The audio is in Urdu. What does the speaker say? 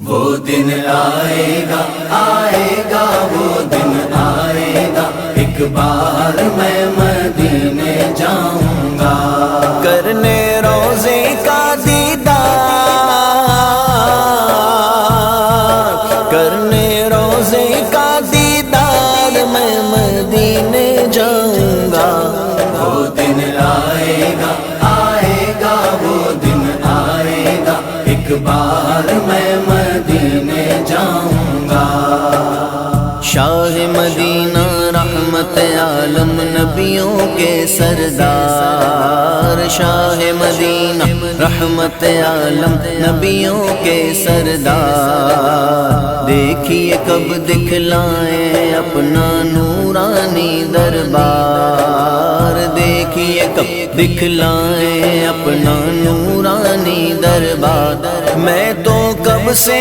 وہ دن آئے گا وہ دن آئے گا، ایک بار میں مدینے جاؤں گا، کرنے روزے کا دیدار، کرنے روزے کا دیدار میں مدینے جاؤں گا۔ وہ دن آئے گا وہ دن آئے گا، ایک بار میں مدینے جاؤں گا۔ شاہ مدینہ رحمت عالم نبیوں کے سردار، شاہ مدینہ رحمت عالم نبیوں کے سردار، دیکھیے کب دکھلائیں اپنا نورانی دربار، دیکھیے کب دکھلائیں اپنا نورانی دربار۔ میں تو کب سے